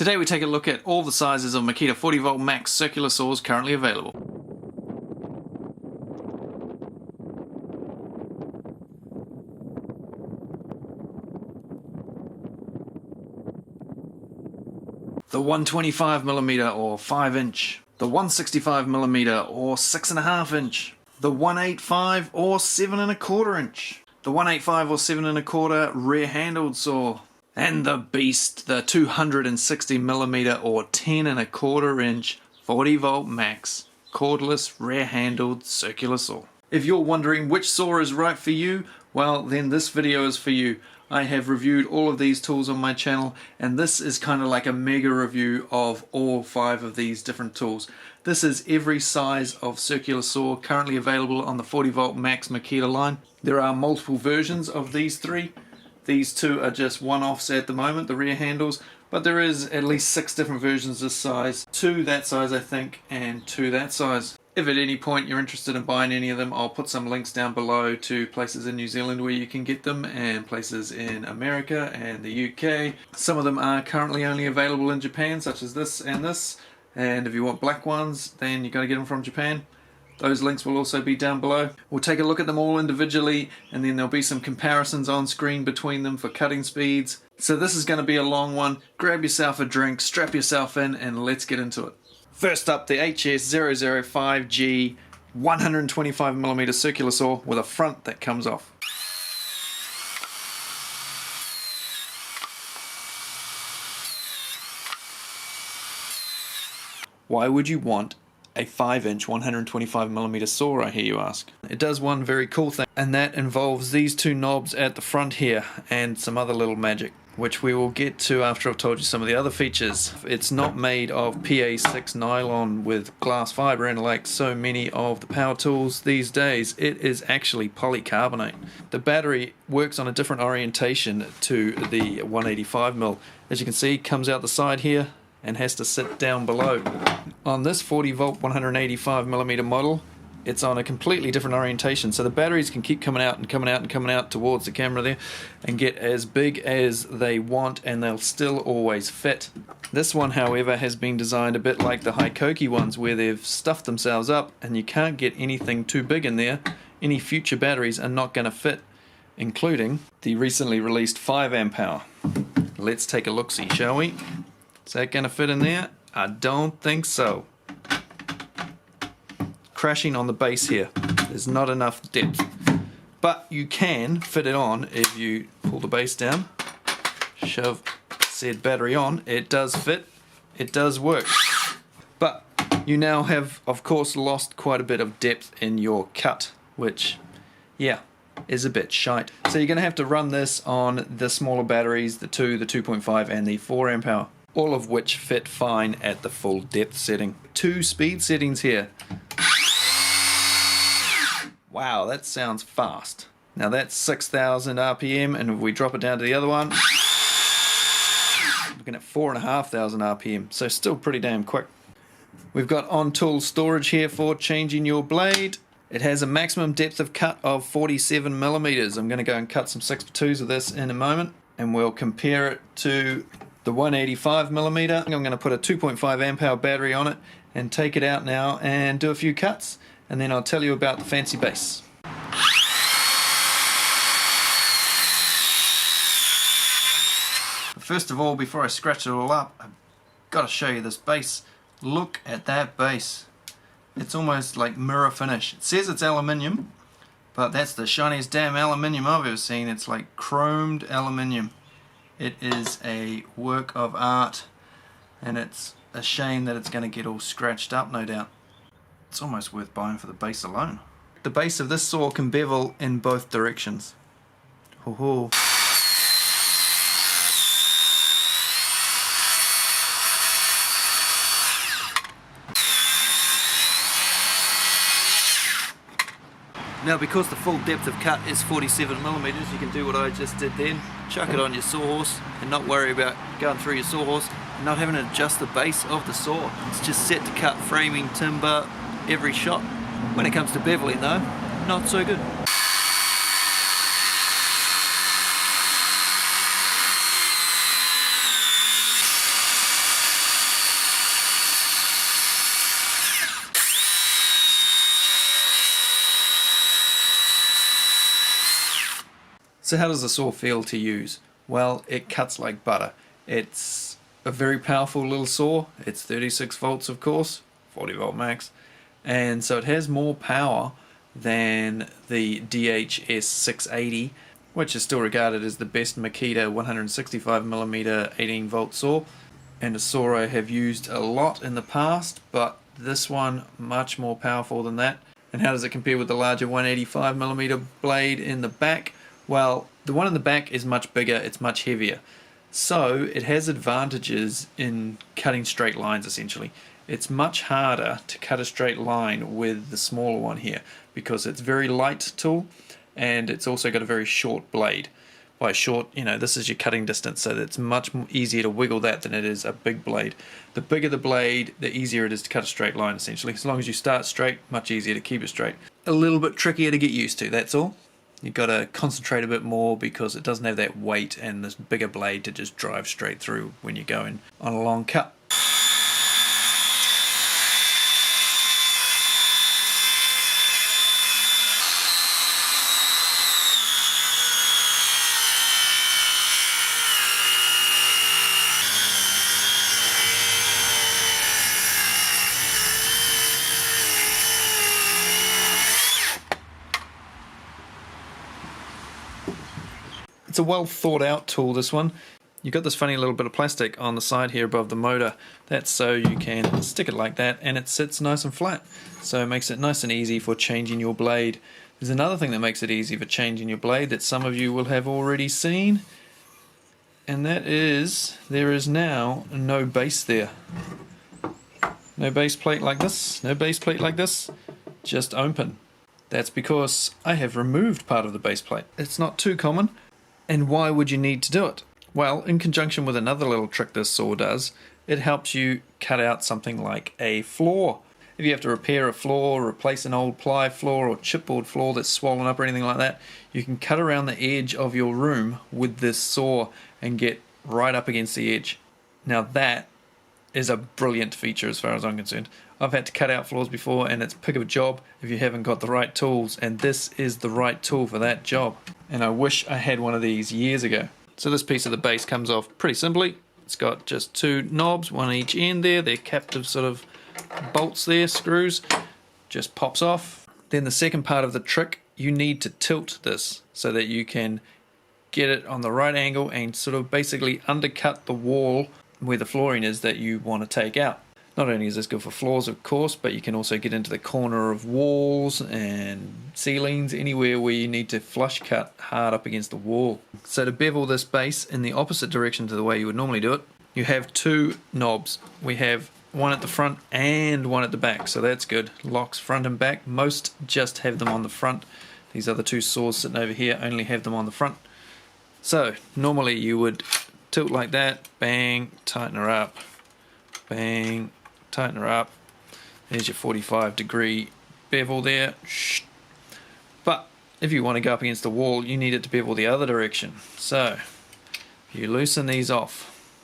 Today we take a look at all the sizes of Makita 40V max circular saws currently available. The 125mm or 5 inch, the 165mm or 6.5 inch, the 185 or 7 1/4 inch, the 185 or 7 1/4 rear handled saw, and the beast, the 260mm or 10 1/4 inch 40V max cordless rear handled circular saw. If you're wondering which saw is right for you, well then this video is for you. I have reviewed all of these tools on my channel, and this is kind of like a mega review of all 5 of these different tools. This is every size of circular saw currently available on the 40V max Makita line. There are multiple versions of these 3. These 2 are just one-offs at the moment, the rear handles, but there is at least 6 different versions this size. 2 that size I think, and 2 that size. If at any point you're interested in buying any of them, I'll put some links down below to places in New Zealand where you can get them, and places in America and the UK. Some of them are currently only available in Japan, such as this, and if you want black ones, then you got to get them from Japan. Those links will also be down below. We'll take a look at them all individually, and then there'll be some comparisons on screen between them for cutting speeds. So this is going to be a long one. Grab yourself a drink, strap yourself in, and let's get into it. First up, the HS005G 125mm circular saw with a front that comes off. Why would you want a 5 inch 125mm saw, I hear you ask? It does one very cool thing, and that involves these 2 knobs at the front here and some other little magic, which we will get to after I've told you some of the other features. It's not made of PA6 nylon with glass fibre, and like so many of the power tools these days, it is actually polycarbonate. The battery works on a different orientation to the 185mm. As you can see, comes out the side here and has to sit down below. On this 40V 185mm model, it's on a completely different orientation, so the batteries can keep coming out and coming out and coming out towards the camera there and get as big as they want, and they'll still always fit. This one, however, has been designed a bit like the Hikoki ones, where they've stuffed themselves up and you can't get anything too big in there. Any future batteries are not going to fit, including the recently released 5 amp hour. Let's take a look-see, shall we? Is that going to fit in there? I don't think so. Crashing on the base here. There's not enough depth. But you can fit it on if you pull the base down, shove said battery on. It does fit. It does work. But you now have, of course, lost quite a bit of depth in your cut, which, yeah, is a bit shite. So you're going to have to run this on the smaller batteries, the 2, the 2.5 and the 4 amp hour. All of which fit fine at the full depth setting. 2 speed settings here. Wow, that sounds fast. Now that's 6,000 RPM, and if we drop it down to the other one, looking at 4,500 RPM, so still pretty damn quick. We've got on-tool storage here for changing your blade. It has a maximum depth of cut of 47mm. I'm going to go and cut some 6x2s of this in a moment, and we'll compare it to the 185mm. I'm going to put a 2.5 amp hour battery on it and take it out now and do a few cuts, and then I'll tell you about the fancy base. First of all, before I scratch it all up, I've got to show you this base. Look at that base. It's almost like mirror finish. It says it's aluminium, but that's the shiniest damn aluminium I've ever seen. It's like chromed aluminium. It is a work of art, and it's a shame that it's going to get all scratched up, no doubt. It's almost worth buying for the base alone. The base of this saw can bevel in both directions. Ho ho. Now, because the full depth of cut is 47mm, you can do what I just did then. Chuck it on your sawhorse and not worry about going through your sawhorse and not having to adjust the base of the saw. It's just set to cut framing, timber, every shot. When it comes to beveling though, not so good. So how does the saw feel to use? Well, it cuts like butter. It's a very powerful little saw. It's 36 volts of course, 40 volt max, and so it has more power than the DHS 680, which is still regarded as the best Makita 165mm 18 volt saw, and a saw I have used a lot in the past, but this one much more powerful than that. And how does it compare with the larger 185mm blade in the back? Well, the one in the back is much bigger, it's much heavier. So it has advantages in cutting straight lines essentially. It's much harder to cut a straight line with the smaller one here because it's very light tool and it's also got a very short blade. By short, you know, this is your cutting distance, so it's much easier to wiggle that than it is a big blade. The bigger the blade, the easier it is to cut a straight line essentially. As long as you start straight, much easier to keep it straight. A little bit trickier to get used to, that's all. You've got to concentrate a bit more because it doesn't have that weight and this bigger blade to just drive straight through when you're going on a long cut. It's a well thought out tool, this one. You've got this funny little bit of plastic on the side here above the motor. That's so you can stick it like that and it sits nice and flat. So it makes it nice and easy for changing your blade. There's another thing that makes it easy for changing your blade that some of you will have already seen. And that is, there is now no base there. No base plate like this, no base plate like this, just open. That's because I have removed part of the base plate. It's not too common. And why would you need to do it? Well, in conjunction with another little trick this saw does, it helps you cut out something like a floor. If you have to repair a floor, replace an old ply floor or chipboard floor that's swollen up or anything like that, you can cut around the edge of your room with this saw and get right up against the edge. Now that is a brilliant feature as far as I'm concerned. I've had to cut out floors before and it's a pick of a job if you haven't got the right tools, and this is the right tool for that job. And I wish I had one of these years ago. So this piece of the base comes off pretty simply. It's got just two knobs, one on each end there. They're captive sort of bolts there, screws. Just pops off. Then the second part of the trick, you need to tilt this so that you can get it on the right angle and sort of basically undercut the wall where the flooring is that you want to take out. Not only is this good for floors of course, but you can also get into the corner of walls and ceilings, anywhere where you need to flush cut hard up against the wall. So to bevel this base in the opposite direction to the way you would normally do it, you have two knobs. We have one at the front and one at the back, so that's good. Locks front and back. Most just have them on the front. These other two saws sitting over here only have them on the front. So normally you would tilt like that, bang, tighten her up, bang, tighten her up. There's your 45-degree bevel there. But if you want to go up against the wall, you need it to bevel the other direction. So you loosen these off,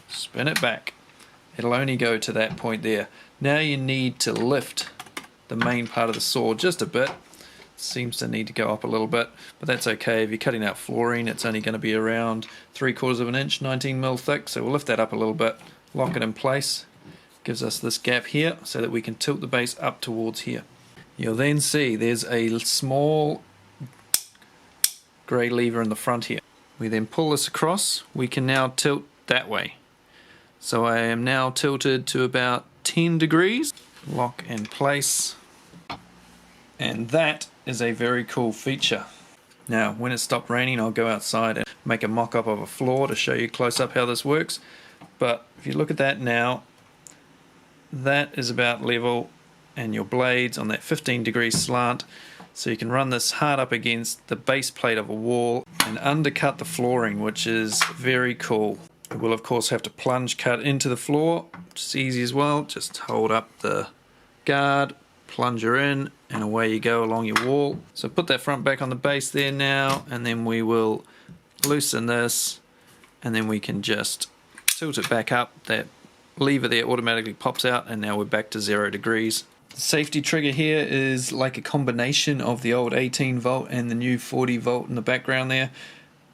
spin it back. It'll only go to that point there. Now you need to lift the main part of the saw just a bit. Seems to need to go up a little bit, but that's okay. If you're cutting out flooring, it's only going to be around 3/4 of an inch, 19mm thick, so we'll lift that up a little bit, lock it in place. Gives us this gap here so that we can tilt the base up towards here. You'll then see there's a small grey lever in the front here. We then pull this across. We can now tilt that way. So I am now tilted to about 10 degrees. Lock in place. And that is a very cool feature. Now when it stopped raining, I'll go outside and make a mock-up of a floor to show you close up how this works. But if you look at that now, that is about level, and your blades on that 15-degree slant, so you can run this hard up against the base plate of a wall and undercut the flooring, which is very cool. You will of course have to plunge cut into the floor, which is easy as well. Just hold up the guard, plunger in, and away you go along your wall. So put that front back on the base there now, and then we will loosen this, and then we can just tilt it back up. That lever there automatically pops out, and now we're back to 0 degrees. The safety trigger here is like a combination of the old 18 volt and the new 40 volt in the background there.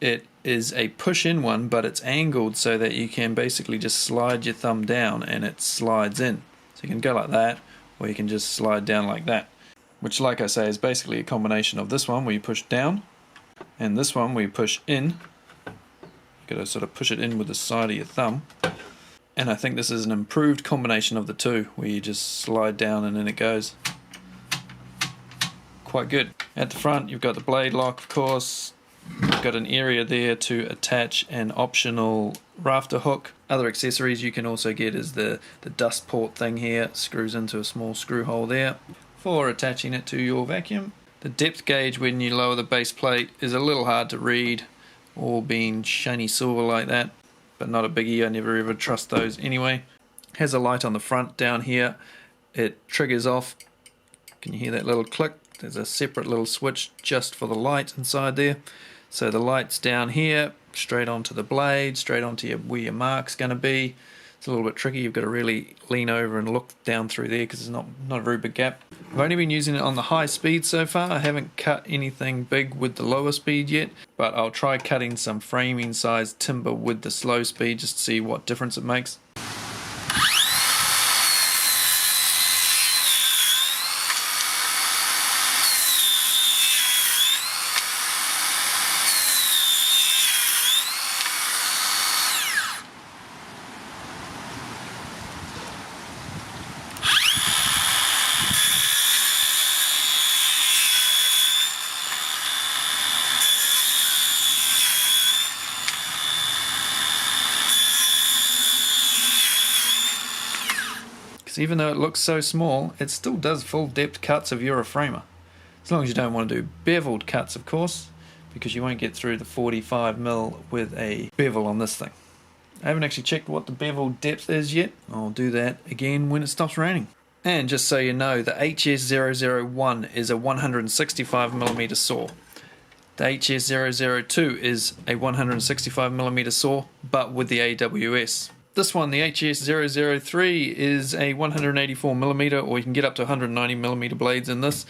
It is a push-in one, but it's angled so that you can basically just slide your thumb down and it slides in. So you can go like that, or you can just slide down like that, which, like I say, is basically a combination of this one where you push down and this one where you push in. You've got to sort of push it in with the side of your thumb. And I think this is an improved combination of the two, where you just slide down and in it goes. Quite good. At the front you've got the blade lock, of course. You've got an area there to attach an optional rafter hook. Other accessories you can also get is the dust port thing here. It screws into a small screw hole there for attaching it to your vacuum. The depth gauge when you lower the base plate is a little hard to read, all being shiny silver like that. But not a biggie, I never ever trust those anyway. Has a light on the front down here. It triggers off. Can you hear that little click? There's a separate little switch just for the light inside there. So the light's down here, straight onto the blade, straight onto where your mark's going to be. It's a little bit tricky, you've got to really lean over and look down through there because there's not a very big gap. I've only been using it on the high speed so far. I haven't cut anything big with the lower speed yet, but I'll try cutting some framing size timber with the slow speed just to see what difference it makes. Even though it looks so small, it still does full depth cuts if you're a framer. As long as you don't want to do beveled cuts, of course, because you won't get through the 45mm with a bevel on this thing. I haven't actually checked what the bevel depth is yet. I'll do that again when it stops raining. And just so you know, the HS001 is a 165mm saw. The HS002 is a 165mm saw, but with the AWS. This one, the HS003, is a 184mm, or you can get up to 190mm blades in this,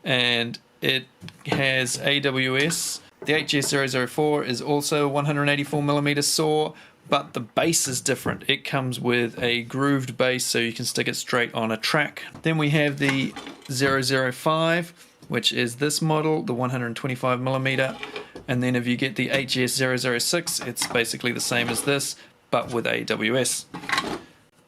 and it has AWS. The HS004 is also a 184mm saw, but the base is different. It comes with a grooved base so you can stick it straight on a track. Then we have the 005, which is this model, the 125mm, and then if you get the HS006, it's basically the same as this, but with AWS.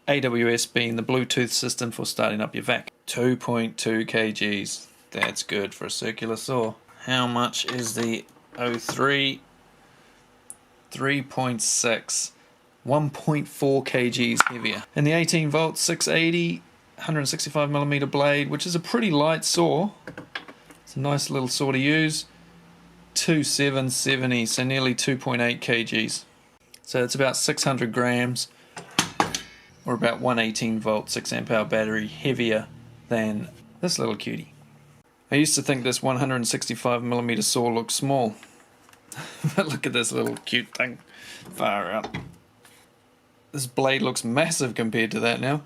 AWS being the Bluetooth system for starting up your vac. 2.2 kgs. That's good for a circular saw. How much is the 03? 3.6. 1.4 kgs heavier. And the 18 volt 680 165mm blade, which is a pretty light saw. It's a nice little saw to use. 2770, so nearly 2.8 kgs. So it's about 600 grams, or about 118 volt 6 amp hour battery heavier than this little cutie. I used to think this 165mm saw looked small, but look at this little cute thing, far out. This blade looks massive compared to that now.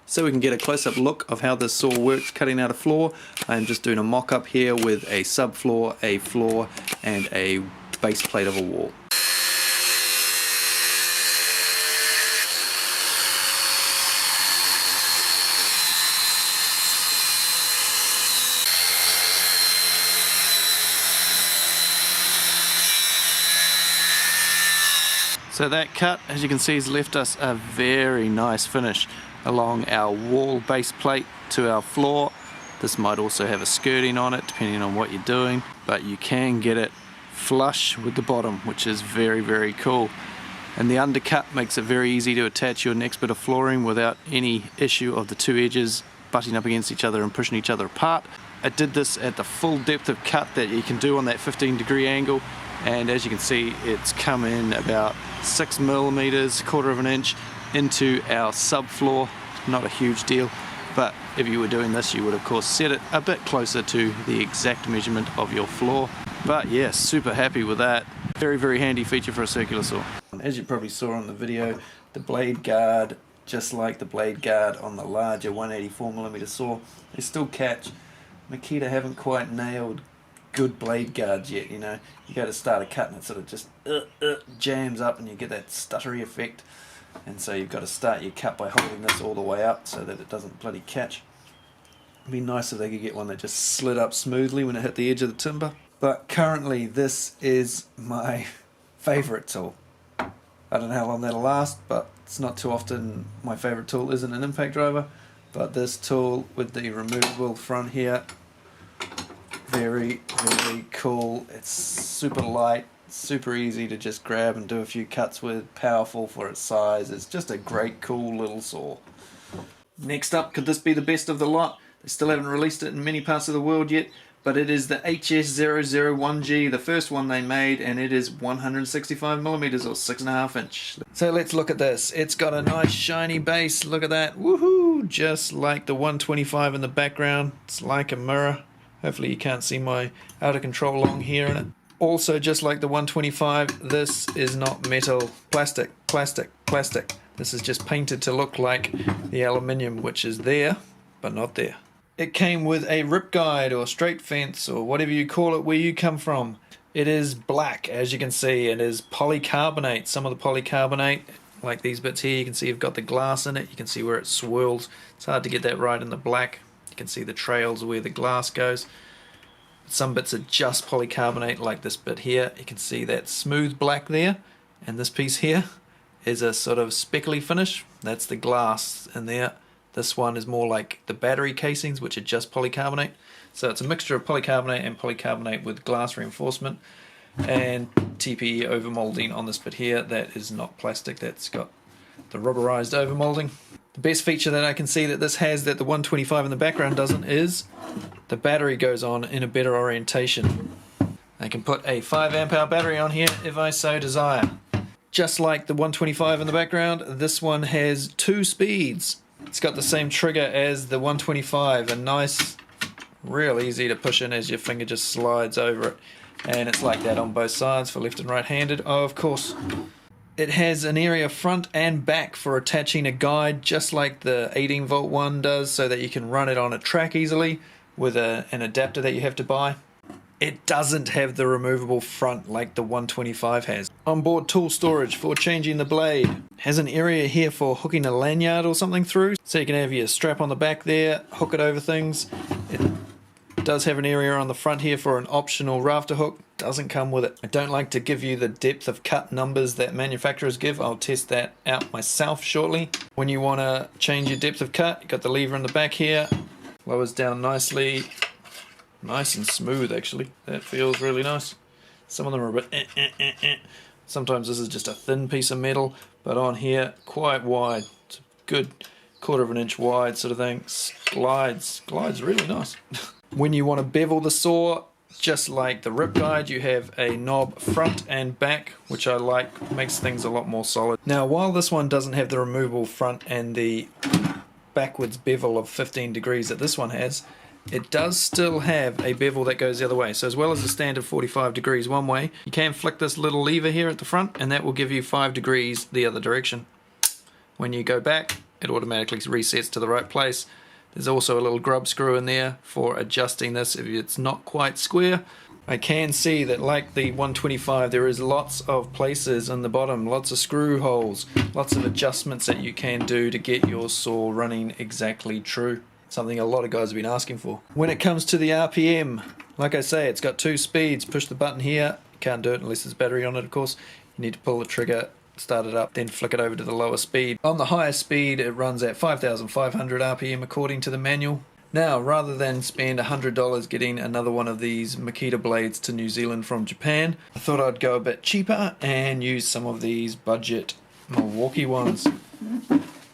So we can get a close-up look of how this saw works cutting out a floor. I'm just doing a mock-up here with a subfloor, a floor, and a base plate of a wall. So that cut, as you can see, has left us a very nice finish along our wall base plate to our floor. This might also have a skirting on it depending on what you're doing, but you can get it flush with the bottom, which is very, very cool. And the undercut makes it very easy to attach your next bit of flooring without any issue of the two edges butting up against each other and pushing each other apart. I did this at the full depth of cut that you can do on that 15-degree angle, and as you can see, it's come in about 6 millimeters, quarter of an inch into our subfloor. Not a huge deal, but if you were doing this, you would of course set it a bit closer to the exact measurement of your floor. But yeah, super happy with that. Very, very handy feature for a circular saw. As you probably saw on the video, the blade guard, just like the blade guard on the larger 184mm saw, they still catch. Makita haven't quite nailed good blade guards yet, you know. You go to start a cut and it sort of just jams up and you get that stuttery effect. And so you've got to start your cut by holding this all the way up so that it doesn't bloody catch. It'd be nice if they could get one that just slid up smoothly when it hit the edge of the timber. But currently this is my favourite tool. I don't know how long that'll last, but it's not too often my favourite tool isn't an impact driver. But this tool with the removable front here, very, very cool. It's super light, super easy to just grab and do a few cuts with, powerful for its size. It's just a great, cool little saw. Next up, could this be the best of the lot? They still haven't released it in many parts of the world yet, but it is the HS001G, the first one they made, and it is 165mm or 6.5 inch. So let's look at this. It's got a nice shiny base, look at that, woohoo! Just like the 125 in the background. It's like a mirror. Hopefully you can't see my out of control long hair in it. Also, just like the 125, this is not metal. Plastic, plastic, plastic. This is just painted to look like the aluminium, which is there, but not there. It came with a rip guide or straight fence or whatever you call it where you come from. It is black, as you can see. It is polycarbonate. Some of the polycarbonate, like these bits here, you can see you've got the glass in it. You can see where it swirls. It's hard to get that right in the black. You can see the trails where the glass goes. Some bits are just polycarbonate, like this bit here. You can see that smooth black there, and this piece here is a sort of speckly finish. That's the glass in there. This one is more like the battery casings, which are just polycarbonate. So it's a mixture of polycarbonate and polycarbonate with glass reinforcement, and TPE overmolding on this bit here. That is not plastic, that's got the rubberized overmolding. The best feature that I can see that this has that the 125 in the background doesn't is the battery goes on in a better orientation. I can put a 5 amp hour battery on here if I so desire. Just like the 125 in the background, this one has 2 speeds. It's got the same trigger as the 125, a nice, real easy to push in as your finger just slides over it. And it's like that on both sides for left and right handed. Oh, of course. It has an area front and back for attaching a guide, just like the 18 volt one does, so that you can run it on a track easily with an adapter that you have to buy. It doesn't have the removable front like the 125 has. Onboard tool storage for changing the blade. Has an area here for hooking a lanyard or something through, so you can have your strap on the back there, hook it over things. It does have an area on the front here for an optional rafter hook. Doesn't come with it. I don't like to give you the depth of cut numbers that manufacturers give. I'll test that out myself shortly. When you want to change your depth of cut, you've got the lever in the back here. Lowers down nicely. Nice and smooth, actually. That feels really nice. Some of them are a bit Sometimes this is just a thin piece of metal, but on here, quite wide. It's a good quarter of an inch wide sort of thing. Glides really nice. When you want to bevel the saw, just like the rip guide, you have a knob front and back, which I like, makes things a lot more solid. Now, while this one doesn't have the removable front and the backwards bevel of 15 degrees that this one has, it does still have a bevel that goes the other way. So as well as the standard 45 degrees one way, you can flick this little lever here at the front and that will give you 5 degrees the other direction. When you go back, it automatically resets to the right place. There's also a little grub screw in there for adjusting this if it's not quite square. I can see that like the 125, there is lots of places in the bottom, lots of screw holes, lots of adjustments that you can do to get your saw running exactly true. Something a lot of guys have been asking for. When it comes to the RPM, like I say, it's got 2 speeds. Push the button here. You can't do it unless there's battery on it, of course. You need to pull the trigger, start it up, then flick it over to the lower speed. On the higher speed, it runs at 5,500 RPM according to the manual. Now, rather than spend $100 getting another one of these Makita blades to New Zealand from Japan, I thought I'd go a bit cheaper and use some of these budget Milwaukee ones.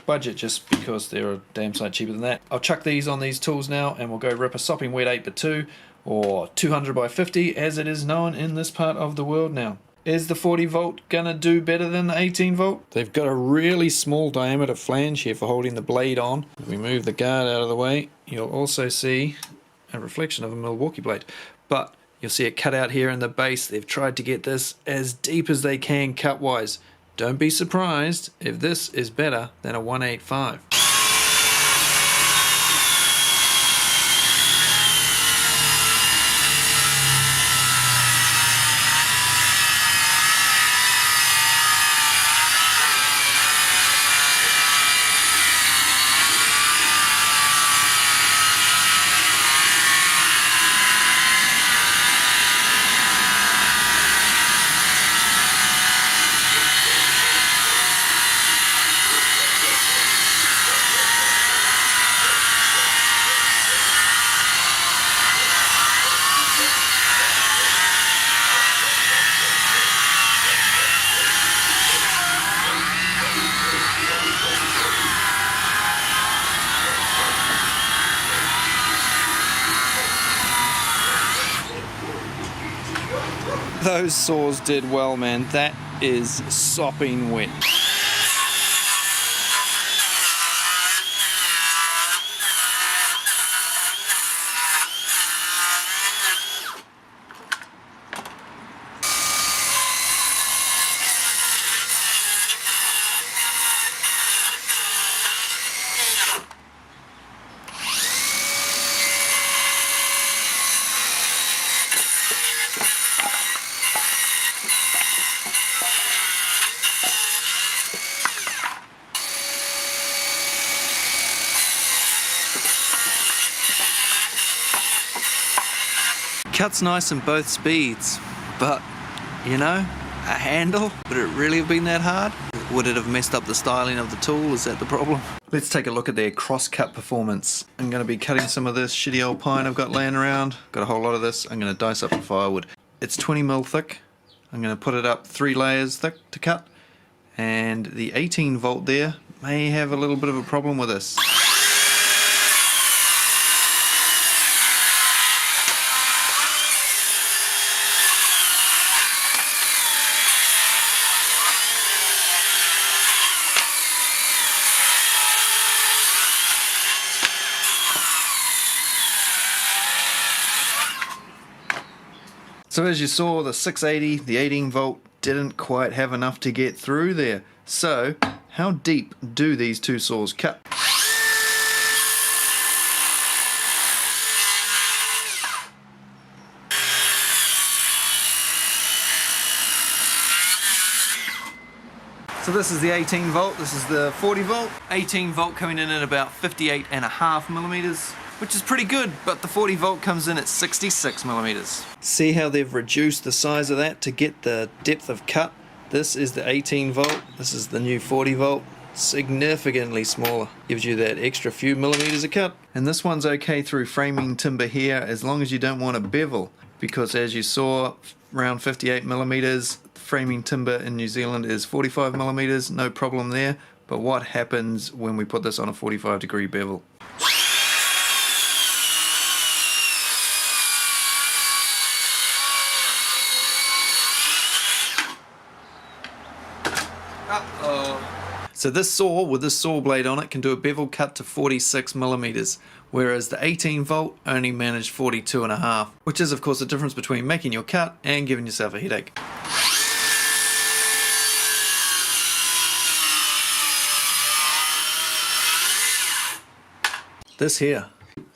Budget just because they're a damn sight cheaper than that. I'll chuck these on these tools now and we'll go rip a sopping wet 8x2 or 200 by 50 as it is known in this part of the world now. Is the 40 volt gonna do better than the 18 volt? They've got a really small diameter flange here for holding the blade on. If we move the guard out of the way, you'll also see a reflection of a Milwaukee blade. But you'll see it cut out here in the base. They've tried to get this as deep as they can cut wise. Don't be surprised if this is better than a 185. Those saws did well, man. That is sopping wet. Cuts nice in both speeds, but you know, a handle, would it really have been that hard? Would it have messed up the styling of the tool? Is that the problem? Let's take a look at their cross-cut performance. I'm going to be cutting some of this shitty old pine I've got laying around. Got a whole lot of this. I'm going to dice up the firewood. It's 20mm thick. I'm going to put it up 3 layers thick to cut, and the 18 volt there may have a little bit of a problem with this. So as you saw, the 680, the 18 volt didn't quite have enough to get through there. So how deep do these two saws cut? So this is the 18 volt, this is the 40 volt. 18 volt coming in at about 58.5 millimeters, which is pretty good, but the 40 volt comes in at 66 millimeters. See how they've reduced the size of that to get the depth of cut? This is the 18 volt, this is the new 40 volt, significantly smaller. Gives you that extra few millimeters of cut. And this one's okay through framing timber here as long as you don't want to bevel, because as you saw, around 58 millimeters, framing timber in New Zealand is 45 millimeters, no problem there. But what happens when we put this on a 45-degree bevel? So this saw, with this saw blade on it, can do a bevel cut to 46 millimeters, whereas the 18 volt only managed 42.5, which is of course the difference between making your cut and giving yourself a headache. This here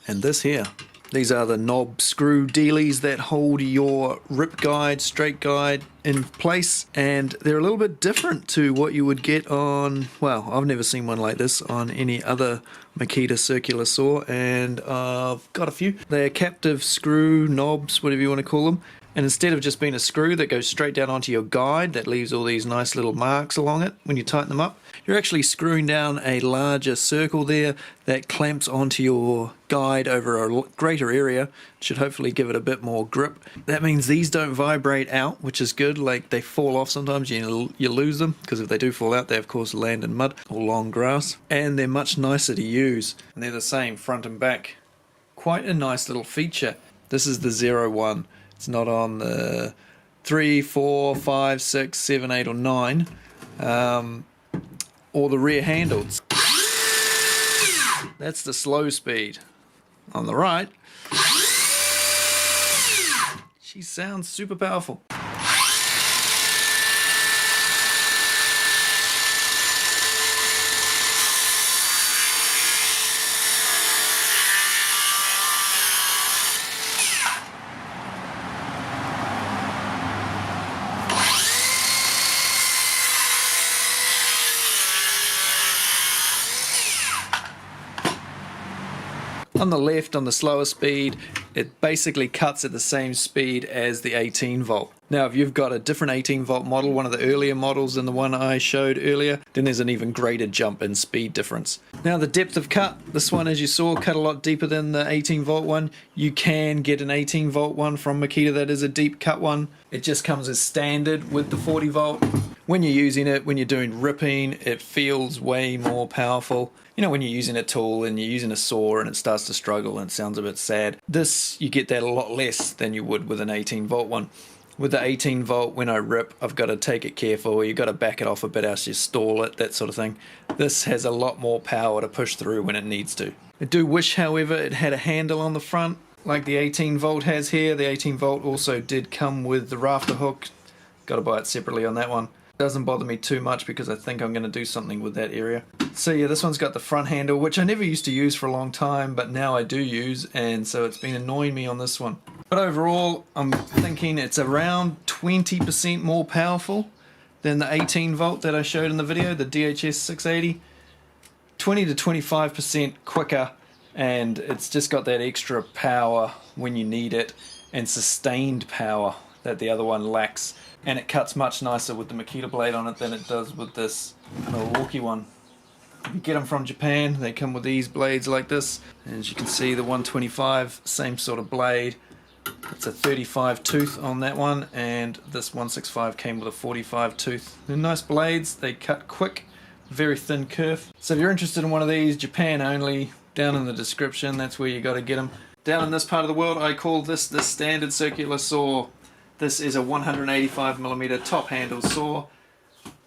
and this here. These are the knob screw dealies that hold your rip guide, straight guide in place, and they're a little bit different to what you would get on, well, I've never seen one like this on any other Makita circular saw, and I've got a few. They're captive screw knobs, whatever you want to call them, And instead of just being a screw that goes straight down onto your guide that leaves all these nice little marks along it when you tighten them up, you're actually screwing down a larger circle there that clamps onto your guide over a greater area. It should hopefully give it a bit more grip. That means these don't vibrate out, which is good. Like, they fall off sometimes, you lose them, because if they do fall out, they of course land in mud or long grass. And they're much nicer to use. And they're the same front and back. Quite a nice little feature. This is the 01. It's not on the 3, 4, 5, 6, 7, 8 or 9. Or the rear handles. That's the slow speed. On the right, she sounds super powerful. On the left, on the slower speed, it basically cuts at the same speed as the 18 volt. Now if you've got a different 18 volt model, one of the earlier models than the one I showed earlier, then there's an even greater jump in speed difference. Now the depth of cut, this one as you saw cut a lot deeper than the 18 volt one. You can get an 18 volt one from Makita that is a deep cut one. It just comes as standard with the 40 volt. When you're using it, when you're doing ripping, it feels way more powerful. You know, when you're using a tool and you're using a saw and it starts to struggle and it sounds a bit sad. This, you get that a lot less than you would with an 18 volt one. With the 18 volt, when I rip, I've got to take it careful. You've got to back it off a bit else you stall it, that sort of thing. This has a lot more power to push through when it needs to. I do wish, however, it had a handle on the front like the 18 volt has here. The 18 volt also did come with the rafter hook. Got to buy it separately on that one. Doesn't bother me too much because I think I'm going to do something with that area. So yeah, this one's got the front handle, which I never used to use for a long time, but now I do use, and so it's been annoying me on this one. But overall, I'm thinking it's around 20% more powerful than the 18 volt that I showed in the video, the DHS 680. 20 to 25% quicker, and it's just got that extra power when you need it, and sustained power that the other one lacks. And it cuts much nicer with the Makita blade on it than it does with this Milwaukee one. If you get them from Japan, they come with these blades like this. And as you can see, the 125, same sort of blade. It's a 35 tooth on that one, and this 165 came with a 45 tooth. They're nice blades, they cut quick, very thin kerf. So if you're interested in one of these, Japan only, down in the description, that's where you got to get them. Down in this part of the world, I call this the standard circular saw. This is a 185mm top handle saw.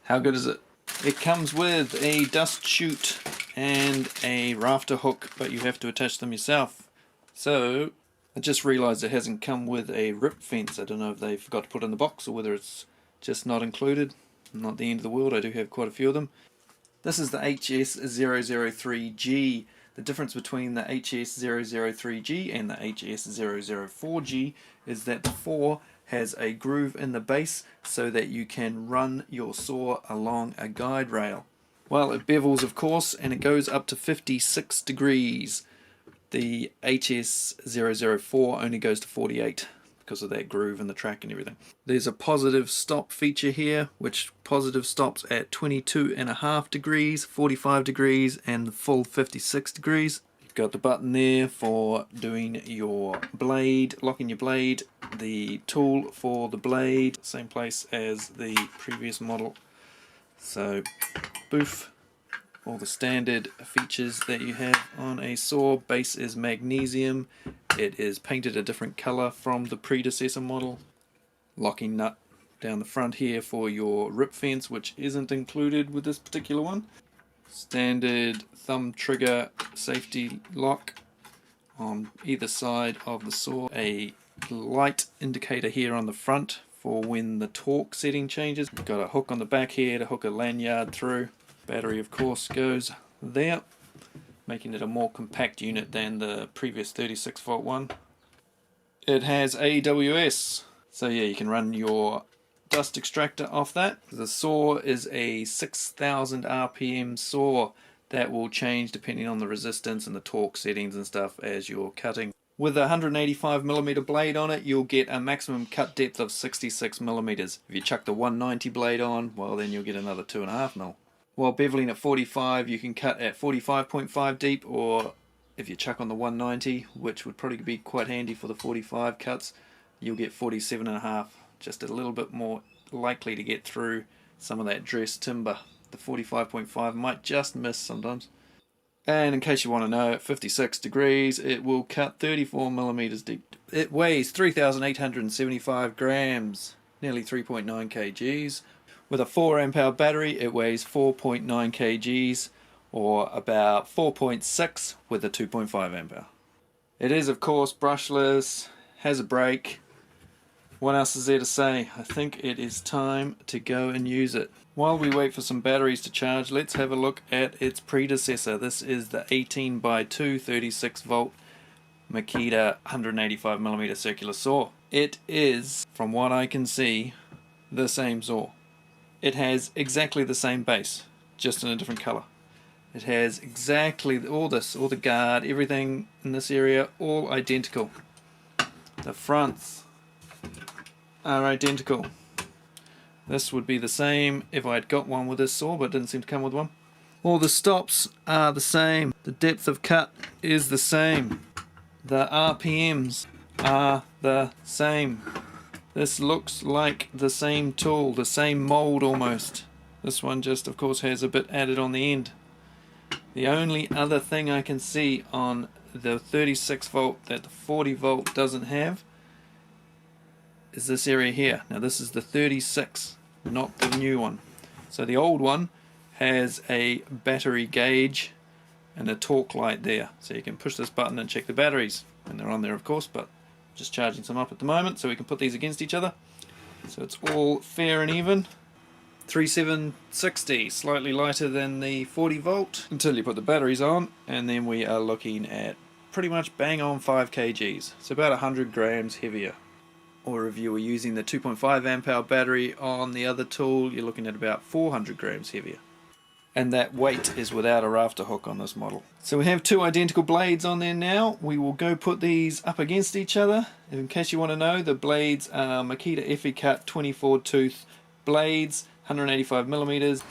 How good is it? It comes with a dust chute and a rafter hook, but you have to attach them yourself. So I just realized it hasn't come with a rip fence. I don't know if they forgot to put it in the box or whether it's just not included. Not the end of the world, I do have quite a few of them. This is the HS003G. The difference between the HS003G and the HS004G is that the 4 has a groove in the base so that you can run your saw along a guide rail. Well, it bevels of course, and it goes up to 56 degrees. The HS004 only goes to 48 because of that groove in the track and everything. There's a positive stop feature here, which positive stops at 22.5 degrees, 45 degrees and the full 56 degrees. You've got the button there for doing your blade, locking your blade, the tool for the blade, same place as the previous model. So boof, all the standard features that you have on a saw. Base is magnesium, it is painted a different color from the predecessor model. Locking nut down the front here for your rip fence, which isn't included with this particular one. Standard thumb trigger safety lock on either side of the saw. A light indicator here on the front for when the torque setting changes. We've got a hook on the back here to hook a lanyard through. Battery of course goes there, making it a more compact unit than the previous 36 volt one. It has AWS, so yeah, you can run your dust extractor off that. The saw is a 6000 RPM saw that will change depending on the resistance and the torque settings and stuff as you're cutting. With a 185mm blade on it, you'll get a maximum cut depth of 66mm. If you chuck the 190 blade on, well then you'll get another 2.5mm. While beveling at 45, you can cut at 45.5 deep, or if you chuck on the 190, which would probably be quite handy for the 45 cuts, you'll get 47.5, just a little bit more likely to get through some of that dressed timber. The 45.5 might just miss sometimes. And in case you want to know, at 56 degrees it will cut 34mm deep. It weighs 3,875 grams, nearly 3.9 kgs. With a 4 amp hour battery it weighs 4.9 kgs, or about 4.6 with a 2.5 amp hour. It is of course brushless, has a brake. What else is there to say? I think it is time to go and use it. While we wait for some batteries to charge, let's have a look at its predecessor. This is the 18x2 36 volt Makita 185mm circular saw. It is, from what I can see, the same saw. It has exactly the same base, just in a different color. It has exactly all the guard, everything in this area, all identical. The fronts are identical. This would be the same if I had got one with this saw, but it didn't seem to come with one. All the stops are the same. The depth of cut is the same. The RPMs are the same. This looks like the same tool, the same mold almost. This one just of course has a bit added on the end. The only other thing I can see on the 36 volt that the 40 volt doesn't have is this area here. Now this is the 36, not the new one. So the old one has a battery gauge and a torque light there. So you can push this button and check the batteries. And they're on there of course, but just charging some up at the moment so we can put these against each other. So it's all fair and even. 3760, slightly lighter than the 40 volt until you put the batteries on, and then we are looking at pretty much bang on 5 kgs. So about 100 grams heavier. Or if you were using the 2.5 amp hour battery on the other tool, you're looking at about 400 grams heavier. And that weight is without a rafter hook on this model. So we have two identical blades on there now. We will go put these up against each other. In case you want to know, the blades are Makita FE Cut 24 tooth blades, 185mm.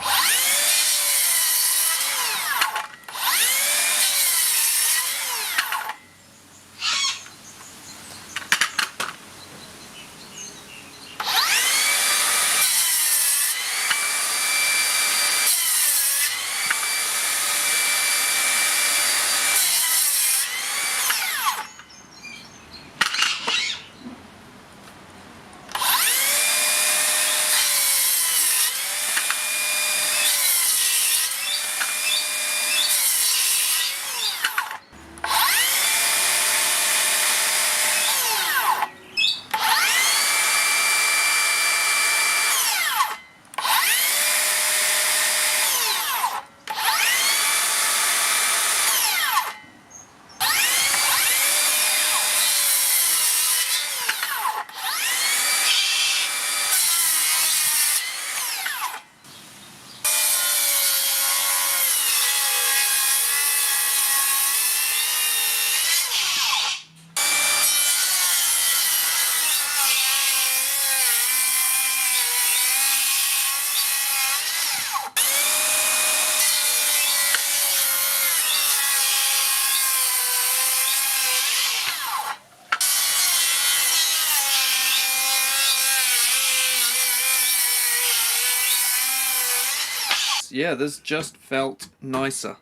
Yeah, this just felt nicer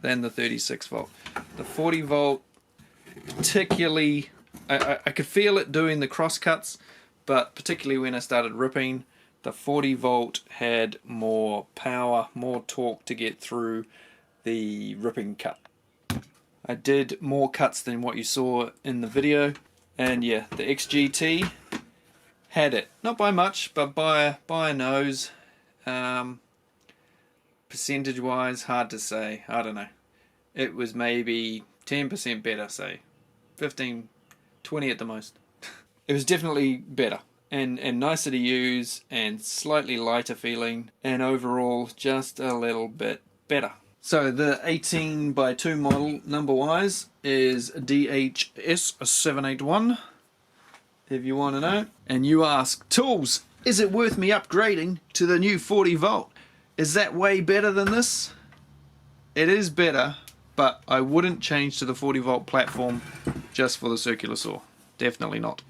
than the 36 volt. The 40 volt particularly, I could feel it doing the cross cuts, but particularly when I started ripping, the 40 volt had more power, more torque to get through the ripping cut. I did more cuts than what you saw in the video, and yeah, the XGT had it. Not by much, but by a nose. Percentage wise, hard to say. I don't know. It was maybe 10% better, say 15, 20 at the most. It was definitely better and nicer to use and slightly lighter feeling, and overall just a little bit better. So the 18x2 model number wise is DHS 781 if you want to know. And you ask, Tools, is it worth me upgrading to the new 40 volt? Is that way better than this? It is better, but I wouldn't change to the 40 volt platform just for the circular saw. Definitely not.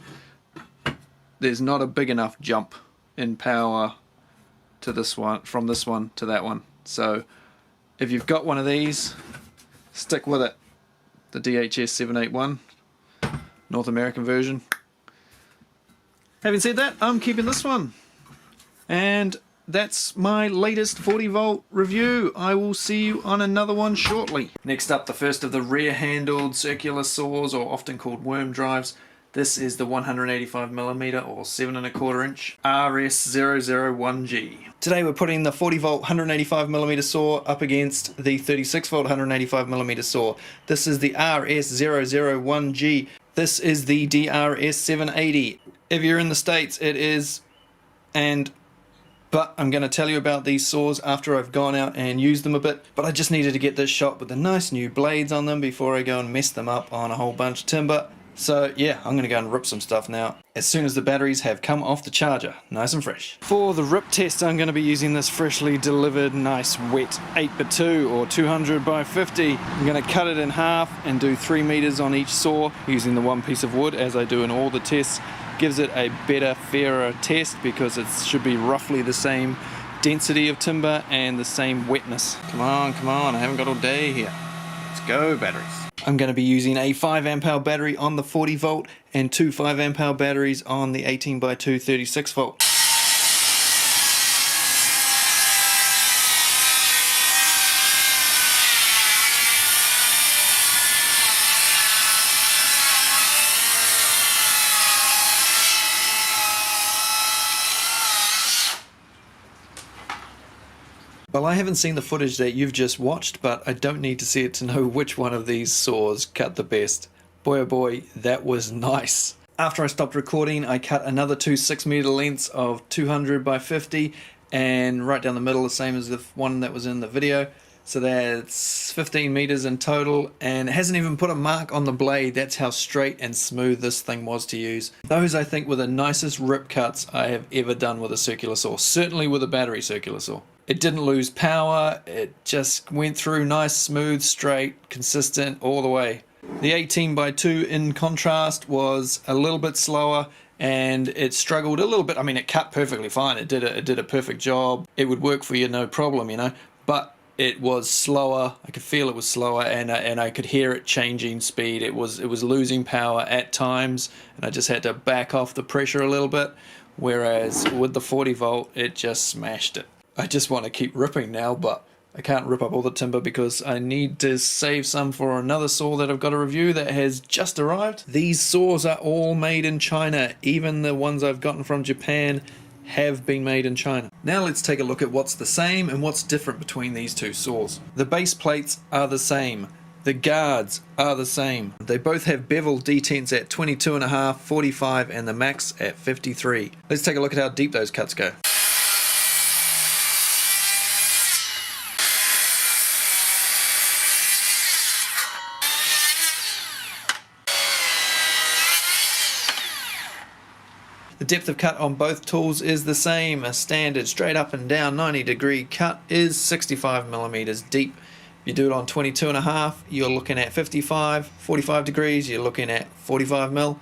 There's not a big enough jump in power to this one, from this one to that one. So if you've got one of these, stick with it. The DHS 781 North American version. Having said that, I'm keeping this one. And that's my latest 40 volt review. I will see you on another one shortly. Next up, the first of the rear handled circular saws, or often called worm drives. This is the 185mm or 7 1/4 inch RS001G. Today we're putting the 40 volt 185mm saw up against the 36 volt 185mm saw. This is the RS001G. This is the DRS780. If you're in the States, it is, but I'm going to tell you about these saws after I've gone out and used them a bit. But I just needed to get this shot with the nice new blades on them before I go and mess them up on a whole bunch of timber. So yeah, I'm going to go and rip some stuff now as soon as the batteries have come off the charger, nice and fresh. For the rip test, I'm going to be using this freshly delivered nice wet 8x2 or 200x50. I'm going to cut it in half and do 3 meters on each saw using the one piece of wood, as I do in all the tests. Gives it a better, fairer test because it should be roughly the same density of timber and the same wetness. Come on, I haven't got all day here. Let's go, batteries. I'm going to be using a 5 amp hour battery on the 40 volt and 2 5 amp hour batteries on the 18x2 36 volt. Well, I haven't seen the footage that you've just watched, but I don't need to see it to know which one of these saws cut the best. Boy oh boy, that was nice. After I stopped recording, I cut another 2 6-meter lengths of 200x50 and right down the middle, the same as the one that was in the video. So that's 15 meters in total, and it hasn't even put a mark on the blade. That's how straight and smooth this thing was to use. Those, I think, were the nicest rip cuts I have ever done with a circular saw, certainly with a battery circular saw. It didn't lose power, it just went through nice, smooth, straight, consistent all the way. The 18x2 in contrast was a little bit slower and it struggled a little bit. I mean, it cut perfectly fine, it did a perfect job. It would work for you no problem, you know, but it was slower. I could feel it was slower, and I could hear it changing speed. It was losing power at times, and I just had to back off the pressure a little bit, whereas with the 40 volt it just smashed it. I just want to keep ripping now, but I can't rip up all the timber because I need to save some for another saw that I've got to review that has just arrived. These saws are all made in China. Even the ones I've gotten from Japan have been made in China. Now let's take a look at what's the same and what's different between these two saws. The base plates are the same. The guards are the same. They both have bevel detents at 22.5, 45 and the max at 53. Let's take a look at how deep those cuts go. The depth of cut on both tools is the same. A standard straight up and down 90-degree cut is 65mm deep. If you do it on 22.5, you're looking at 45 degrees, you're looking at 45mm,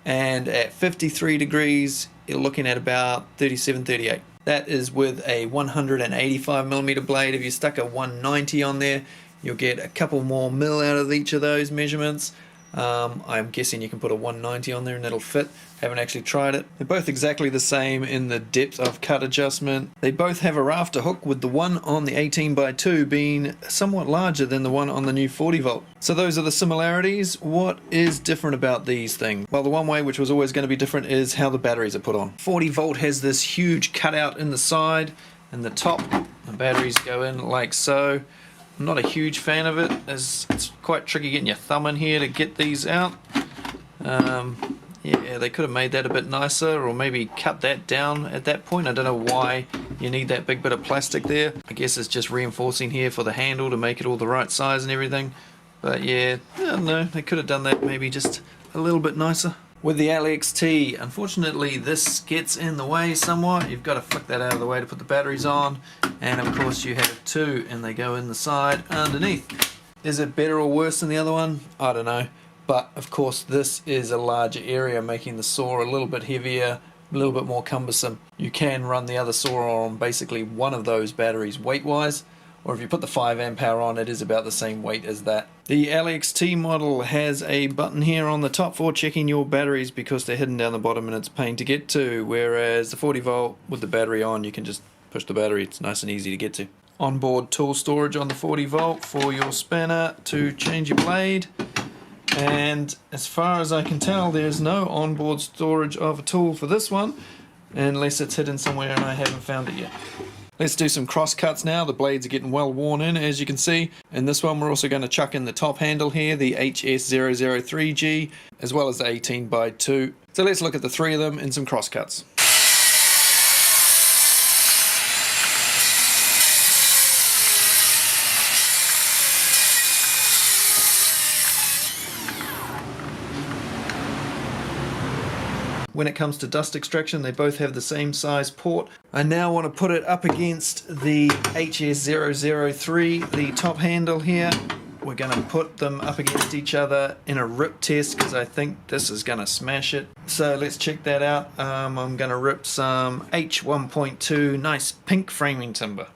and at 53 degrees, you're looking at about 38. That is with a 185mm blade. If you stuck a 190 on there, you'll get a couple more mil out of each of those measurements. I'm guessing you can put a 190 on there and it'll fit. Haven't actually tried it. They're both exactly the same in the depth of cut adjustment. They both have a rafter hook, with the one on the 18x2 being somewhat larger than the one on the new 40 volt. So those are the similarities. What is different about these things? Well, the one way which was always going to be different is how the batteries are put on. 40 volt has this huge cutout in the side and the top. The batteries go in like so. I'm not a huge fan of it, as it's quite tricky getting your thumb in here to get these out. Yeah, they could have made that a bit nicer, or maybe cut that down at that point. I don't know why you need that big bit of plastic there. I guess it's just reinforcing here for the handle to make it all the right size and everything. But yeah, I don't know, they could have done that maybe just a little bit nicer. With the LXT, unfortunately this gets in the way somewhat. You've got to flick that out of the way to put the batteries on, and of course you have two and they go in the side underneath. Is it better or worse than the other one? I don't know, but of course this is a larger area, making the saw a little bit heavier, a little bit more cumbersome. You can run the other saw on basically one of those batteries weight wise, or if you put the 5 amp hour on, it is about the same weight as that. The LXT model has a button here on the top for checking your batteries because they're hidden down the bottom and it's a pain to get to, whereas the 40 volt with the battery on, you can just push the battery, it's nice and easy to get to. Onboard tool storage on the 40 volt for your spinner to change your blade, and as far as I can tell there's no onboard storage of a tool for this one unless it's hidden somewhere and I haven't found it yet. Let's do some cross cuts now. The blades are getting well worn in, as you can see. In this one we're also going to chuck in the top handle here, the HS003G, as well as the 18x2. So let's look at the three of them in some cross cuts. When it comes to dust extraction, they both have the same size port. I now want to put it up against the HS003, the top handle here. We're going to put them up against each other in a rip test because I think this is going to smash it. So let's check that out. I'm going to rip some H1.2 nice pink framing timber.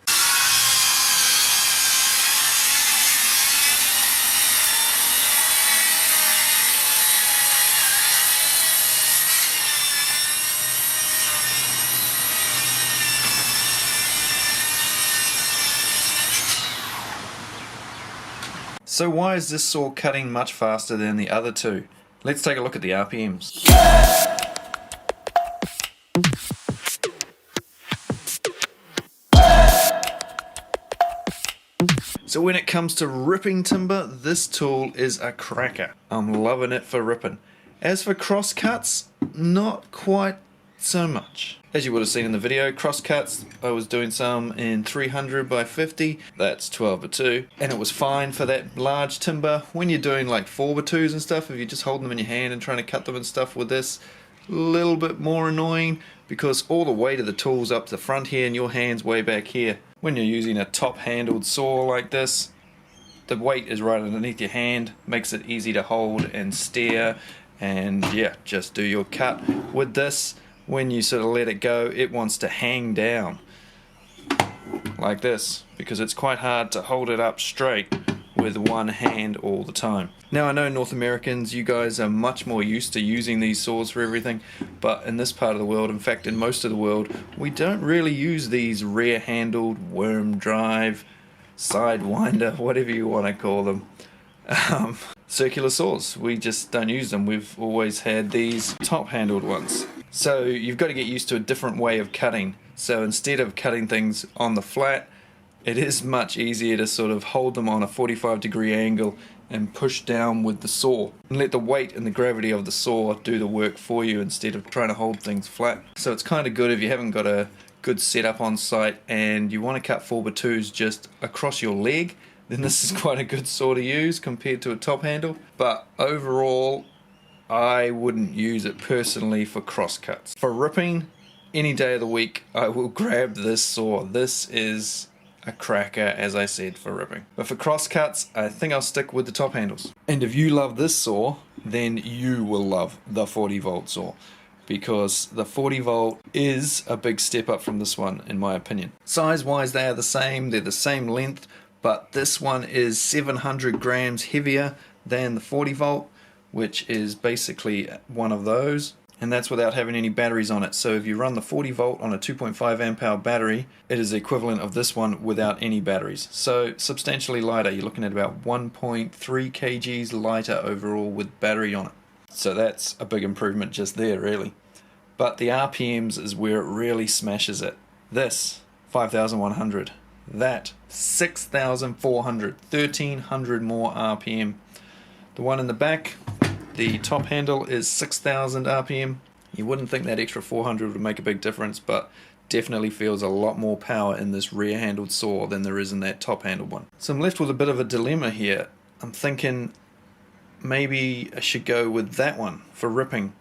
So why is this saw cutting much faster than the other two? Let's take a look at the RPMs. So when it comes to ripping timber, this tool is a cracker. I'm loving it for ripping. As for cross cuts, not quite so much. As you would have seen in the video, cross cuts, I was doing some in 300 by 50, that's 12 by 2, and it was fine for that large timber. When you're doing like 4 by 2s and stuff, if you're just holding them in your hand and trying to cut them and stuff with this, a little bit more annoying because all the weight of the tool's up the front here and your hand's way back here. When you're using a top handled saw like this, the weight is right underneath your hand, makes it easy to hold and steer, and yeah, just do your cut. With this, when you sort of let it go, it wants to hang down like this because it's quite hard to hold it up straight with one hand all the time. Now I know North Americans, you guys are much more used to using these saws for everything, but in this part of the world, in fact in most of the world, we don't really use these rear handled, worm drive, sidewinder, whatever you want to call them, circular saws. We just don't use them. We've always had these top handled ones. So you've got to get used to a different way of cutting. So instead of cutting things on the flat, it is much easier to sort of hold them on a 45-degree angle and push down with the saw and let the weight and the gravity of the saw do the work for you instead of trying to hold things flat. So it's kind of good if you haven't got a good setup on site and you want to cut 4x2s just across your leg, then this is quite a good saw to use compared to a top handle. But overall, I wouldn't use it personally for cross cuts. For ripping, any day of the week, I will grab this saw. This is a cracker, as I said, for ripping. But for cross cuts, I think I'll stick with the top handles. And if you love this saw, then you will love the 40 volt saw, because the 40 volt is a big step up from this one, in my opinion. Size wise, they are the same, they're the same length, but this one is 700 grams heavier than the 40 volt, which is basically one of those, and that's without having any batteries on it. So if you run the 40 volt on a 2.5 amp hour battery, it is the equivalent of this one without any batteries. So substantially lighter. You're looking at about 1.3 kgs lighter overall with battery on it. So that's a big improvement just there, really. But the RPMs is where it really smashes it. This 5,100, that 6,400, 1,300 more RPM. The one in the back, the top handle, is 6,000 RPM. You wouldn't think that extra 400 would make a big difference, but definitely feels a lot more power in this rear handled saw than there is in that top handled one. So I'm left with a bit of a dilemma here. I'm thinking maybe I should go with that one for ripping.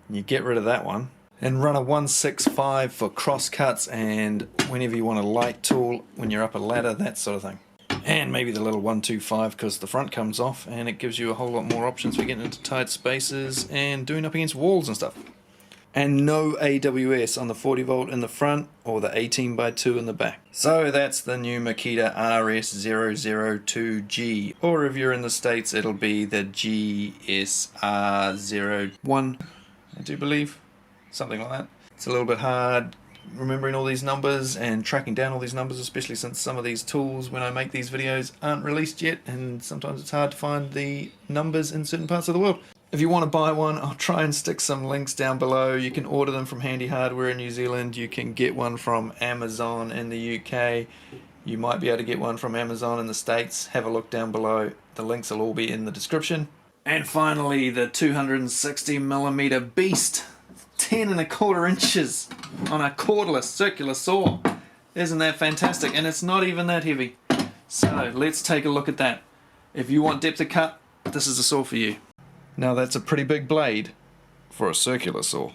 You get rid of that one and run a 165 for cross cuts and whenever you want a light tool when you're up a ladder, that sort of thing. And maybe the little 125 because the front comes off and it gives you a whole lot more options for getting into tight spaces and doing up against walls and stuff. And no AWS on the 40 volt in the front or the 18x2 in the back. So that's the new Makita RS002G, or if you're in the States it'll be the GSR01, I do believe, something like that. It's a little bit hard remembering all these numbers and tracking down all these numbers, especially since some of these tools when I make these videos aren't released yet and sometimes it's hard to find the numbers in certain parts of the world. If you want to buy one, I'll try and stick some links down below. You can order them from Handy Hardware in New Zealand. You can get one from Amazon in the UK. You might be able to get one from Amazon in the States. Have a look down below. The links will all be in the description. And finally, the 260mm beast. 10¼ inches on a cordless circular saw. Isn't that fantastic? And it's not even that heavy. So let's take a look at that. If you want depth of cut, this is a saw for you. Now that's a pretty big blade for a circular saw.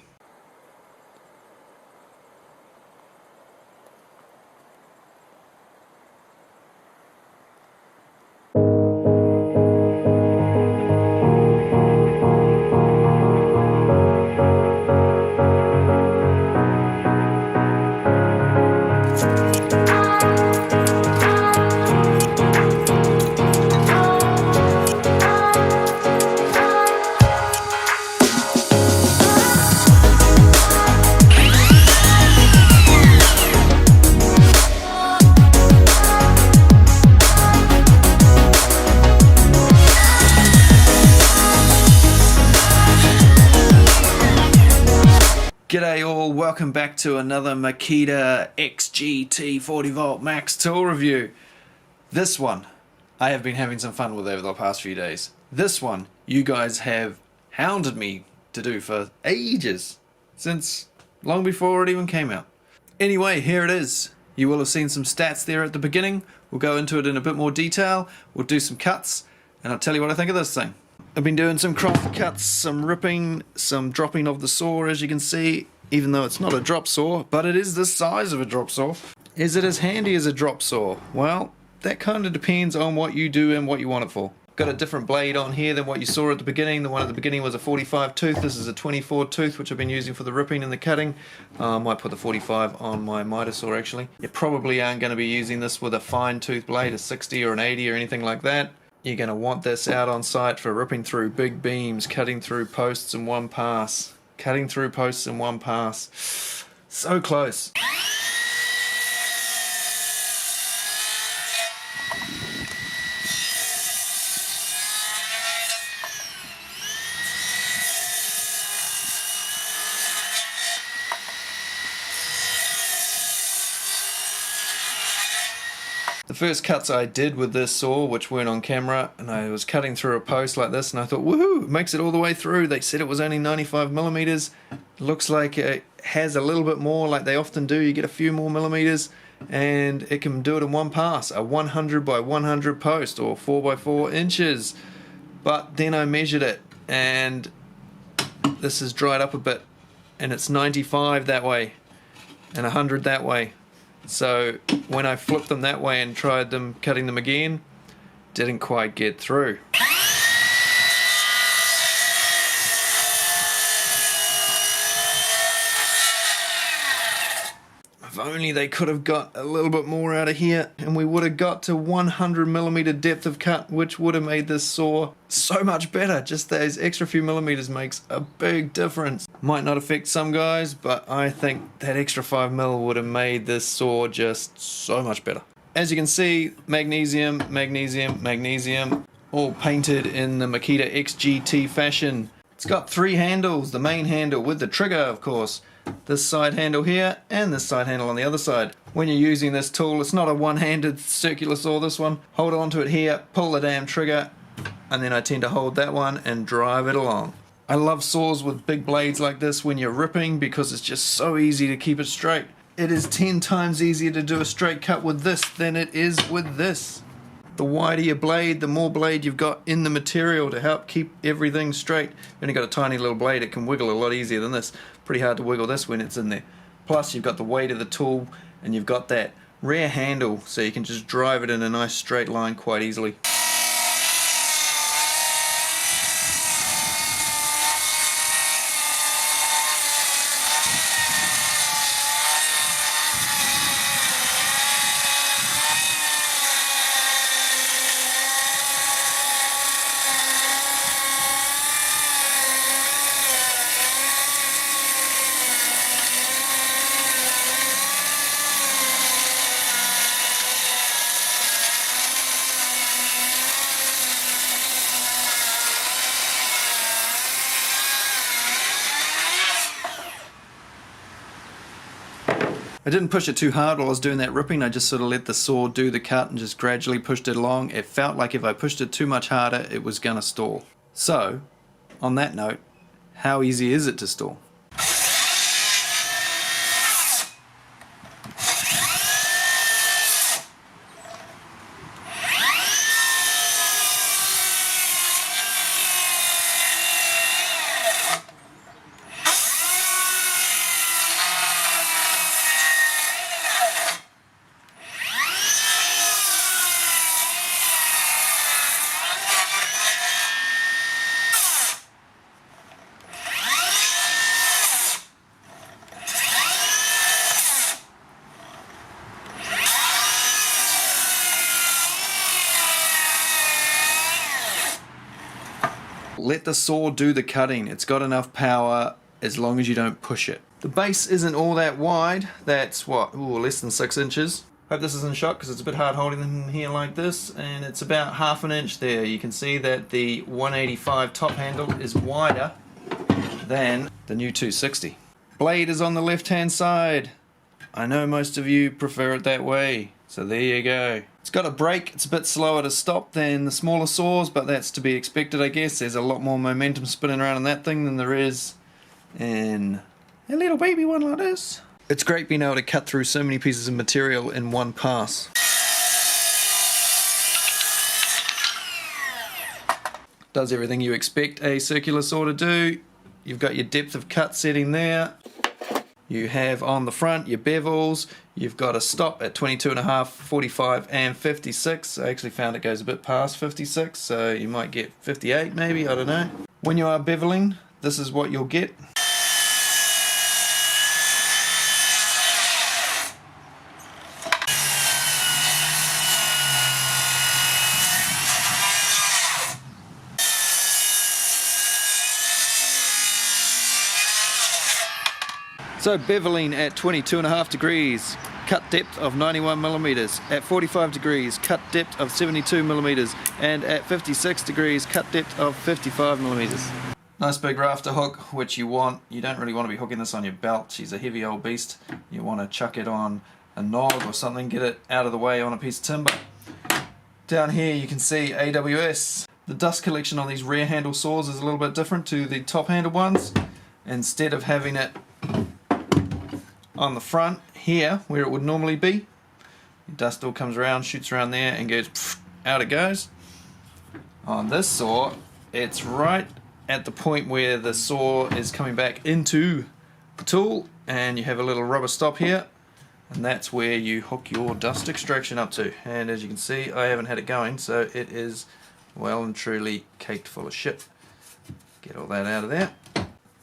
G'day all, welcome back to another Makita XGT 40 volt max tool review. This one I have been having some fun with over the past few days. This one you guys have hounded me to do for ages, since long before it even came out. Anyway, here it is. You will have seen some stats there at the beginning. We'll go into it in a bit more detail, we'll do some cuts, and I'll tell you what I think of this thing. I've been doing some cross cuts, some ripping, some dropping of the saw, as you can see, even though it's not a drop saw, but it is the size of a drop saw. Is it as handy as a drop saw? Well, that kind of depends on what you do and what you want it for. Got a different blade on here than what you saw at the beginning. The one at the beginning was a 45 tooth, this is a 24 tooth, which I've been using for the ripping and the cutting. I might put the 45 on my miter saw actually. You probably aren't going to be using this with a fine tooth blade, a 60 or an 80 or anything like that. You're going to want this out on site for ripping through big beams, cutting through posts in one pass. Cutting through posts in one pass. So close. The first cuts I did with this saw, which weren't on camera, and I was cutting through a post like this and I thought, woohoo, it makes it all the way through. They said it was only 95mm. Looks like it has a little bit more, like they often do. You get a few more millimeters and it can do it in one pass, a 100 by 100 post or 4x4 inches. But then I measured it and this has dried up a bit and it's 95 that way and 100 that way. So when I flipped them that way and tried them cutting them again, didn't quite get through. If only they could have got a little bit more out of here and we would have got to 100mm depth of cut, which would have made this saw so much better. Just those extra few millimeters makes a big difference. Might not affect some guys, but I think that extra 5mm would have made this saw just so much better. As you can see, magnesium, magnesium, magnesium, all painted in the Makita XGT fashion. It's got three handles, the main handle with the trigger of course, this side handle here and this side handle on the other side. When you're using this tool, it's not a one-handed circular saw, this one. Hold on to it here, pull the damn trigger, and then I tend to hold that one and drive it along. I love saws with big blades like this when you're ripping because it's just so easy to keep it straight. it is 10 times easier to do a straight cut with this than it is with this. The wider your blade, the more blade you've got in the material to help keep everything straight. You've only got a tiny little blade, it can wiggle a lot easier than this. Pretty hard to wiggle this when it's in there. Plus you've got the weight of the tool and you've got that rear handle so you can just drive it in a nice straight line quite easily. I didn't push it too hard while I was doing that ripping, I just sort of let the saw do the cut and just gradually pushed it along. It felt like if I pushed it too much harder, it was gonna stall. So, on that note, how easy is it to stall? Let the saw do the cutting. It's got enough power as long as you don't push it. The base isn't all that wide. That's what, ooh, less than 6 inches. Hope this is in shot because it's a bit hard holding them here like this, and it's about ½ an inch there. You can see that the 185 top handle is wider than the new 260. Blade is on the left hand side. I know most of you prefer it that way, so there you go. It's got a brake, it's a bit slower to stop than the smaller saws, but that's to be expected, I guess. There's a lot more momentum spinning around in that thing than there is in a little baby one like this. It's great being able to cut through so many pieces of material in one pass. Does everything you expect a circular saw to do. You've got your depth of cut setting there. You have on the front your bevels. You've got a stop at 22.5, 45 and 56. I actually found it goes a bit past 56, so you might get 58 maybe, I don't know. When you are beveling, this is what you'll get. So beveling at 22.5 degrees, cut depth of 91 millimeters. At 45 degrees, cut depth of 72 millimeters. And at 56 degrees, cut depth of 55 millimeters. Nice big rafter hook, which you want. You don't really want to be hooking this on your belt. She's a heavy old beast. You want to chuck it on a nog or something, get it out of the way on a piece of timber. Down here you can see AWS. The dust collection on these rear handle saws is a little bit different to the top handle ones. Instead of having it on the front here where it would normally be, the dust all comes around, shoots around there and goes pff, out it goes. On this saw it's right at the point where the saw is coming back into the tool, and you have a little rubber stop here, and that's where you hook your dust extraction up to. And as you can see, I haven't had it going, so it is well and truly caked full of shit. Get all that out of there.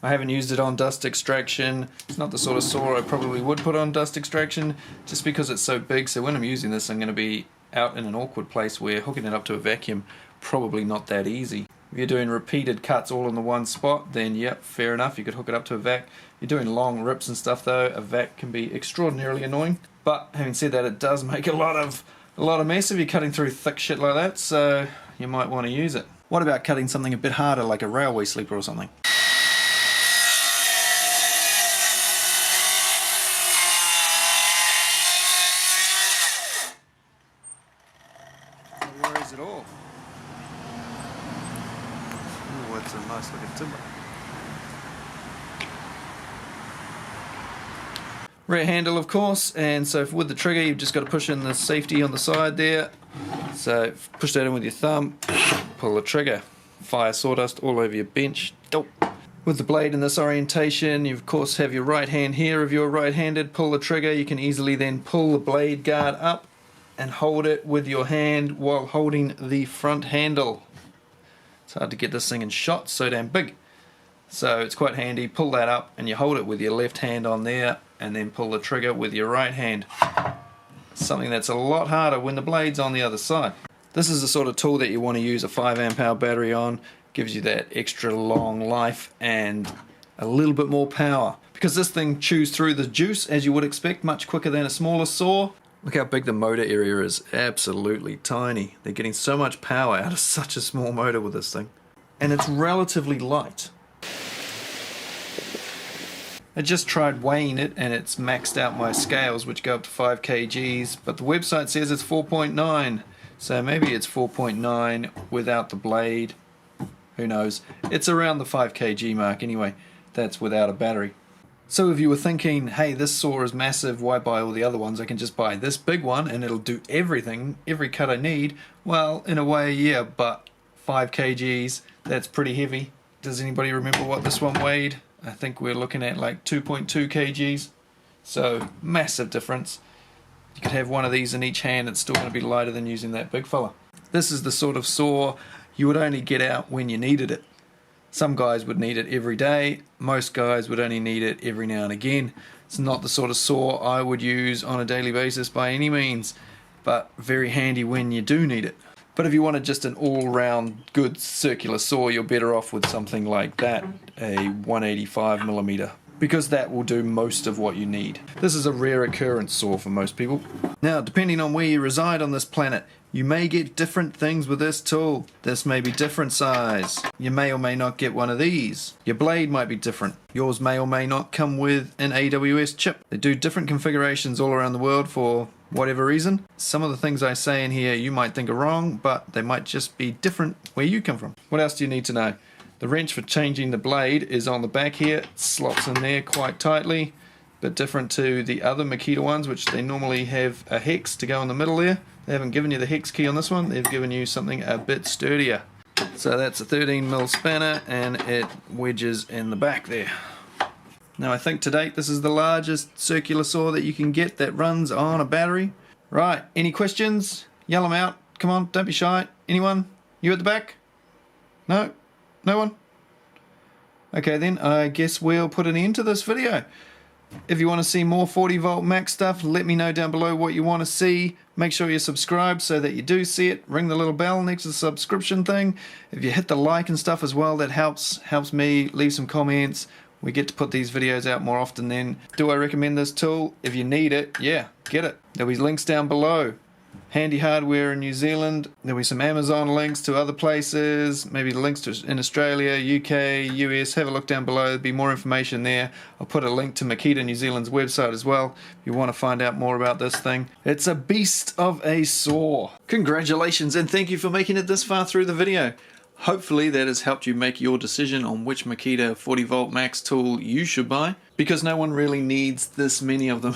I haven't used it on dust extraction. It's not the sort of saw I probably would put on dust extraction, just because it's so big. So when I'm using this, I'm going to be out in an awkward place where hooking it up to a vacuum probably not that easy. If you're doing repeated cuts all in the one spot, then yep, fair enough, you could hook it up to a vac. If you're doing long rips and stuff though, a vac can be extraordinarily annoying. But having said that, it does make a lot of mess if you're cutting through thick shit like that, so you might want to use it. What about cutting something a bit harder like a railway sleeper or something? No worries at all. Ooh, that's a nice looking timber. rear handle of course, and so with the trigger you've just got to push in the safety on the side there. So push that in with your thumb, pull the trigger, fire sawdust all over your bench. Dope. With the blade in this orientation, you of course have your right hand here. If you're right-handed, pull the trigger. You can easily then pull the blade guard up and hold it with your hand while holding the front handle. It's hard to get this thing in shot, so damn big. So it's quite handy. Pull that up and you hold it with your left hand on there and then pull the trigger with your right hand. Something that's a lot harder when the blade's on the other side. This is the sort of tool that you want to use a 5 amp hour battery on. Gives you that extra long life and a little bit more power. Because this thing chews through the juice, as you would expect, much quicker than a smaller saw. Look how big the motor area is. Absolutely tiny. They're getting so much power out of such a small motor with this thing. And it's relatively light. I just tried weighing it and it's maxed out my scales, which go up to 5 kgs, but the website says it's 4.9. So maybe it's 4.9 without the blade. Who knows? It's around the 5 kg mark anyway. That's without a battery. So if you were thinking, hey, this saw is massive, why buy all the other ones? I can just buy this big one and it'll do everything, every cut I need. Well, in a way, yeah, but 5 kgs, that's pretty heavy. Does anybody remember what this one weighed? I think we're looking at like 2.2 kgs. So, massive difference. You could have one of these in each hand, it's still going to be lighter than using that big fella. This is the sort of saw you would only get out when you needed it. Some guys would need it every day, most guys would only need it every now and again. It's not the sort of saw I would use on a daily basis by any means, but very handy when you do need it. But if you wanted just an all-round good circular saw, you're better off with something like that, a 185mm, because that will do most of what you need. This is a rare occurrence saw for most people. Now, depending on where you reside on this planet, you may get different things with this tool. This may be different size. You may or may not get one of these. Your blade might be different. Yours may or may not come with an AWS chip. They do different configurations all around the world for whatever reason. Some of the things I say in here you might think are wrong, but they might just be different where you come from. What else do you need to know? The wrench for changing the blade is on the back here. It slots in there quite tightly. Bit different to the other Makita ones, which they normally have a hex to go in the middle there. They haven't given you the hex key on this one. They've given you something a bit sturdier. So that's a 13mm spanner and it wedges in the back there. Now I think to date this is the largest circular saw that you can get that runs on a battery. Right, any questions? Yell them out. Come on, don't be shy. Anyone? You at the back? No? No one? Okay then, I guess we'll put an end to this video. If you want to see more 40 volt max stuff, let me know down below what you want to see. Make sure you're subscribed so that you do see it. Ring the little bell next to the subscription thing. If you hit the like and stuff as well, that helps me. Leave some comments. We get to put these videos out more often then. Do I recommend this tool? If you need it, yeah, get it. There'll be links down below. Handy hardware in New Zealand. There'll be some Amazon links to other places, maybe links to in Australia, UK, US. Have a look down below. There'll be more information there. I'll put a link to Makita New Zealand's website as well if you want to find out more about this thing. It's a beast of a saw. Congratulations and thank you for making it this far through the video. Hopefully that has helped you make your decision on which Makita 40 volt max tool you should buy, because no one really needs this many of them.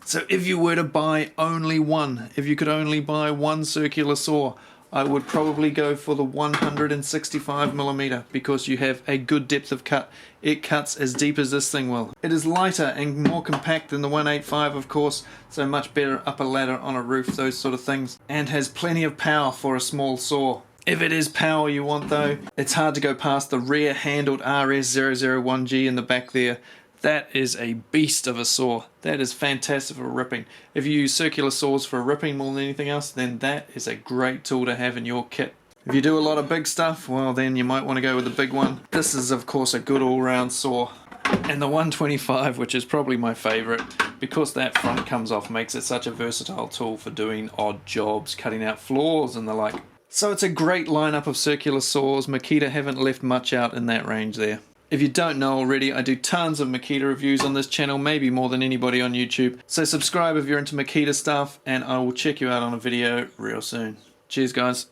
So if you were to buy only one, if you could only buy one circular saw, I would probably go for the 165mm because you have a good depth of cut. It cuts as deep as this thing will. It is lighter and more compact than the 185 of course, so much better upper ladder on a roof, those sort of things, and has plenty of power for a small saw. If it is power you want though, it's hard to go past the rear handled RS001G in the back there. That is a beast of a saw. That is fantastic for ripping. If you use circular saws for ripping more than anything else, then that is a great tool to have in your kit. If you do a lot of big stuff, well then you might want to go with the big one. This is of course a good all-round saw. And the 125, which is probably my favorite, because that front comes off, makes it such a versatile tool for doing odd jobs, cutting out floors and the like. So it's a great lineup of circular saws. Makita haven't left much out in that range there. If you don't know already, I do tons of Makita reviews on this channel, maybe more than anybody on YouTube. So subscribe if you're into Makita stuff, and I will check you out on a video real soon. Cheers guys.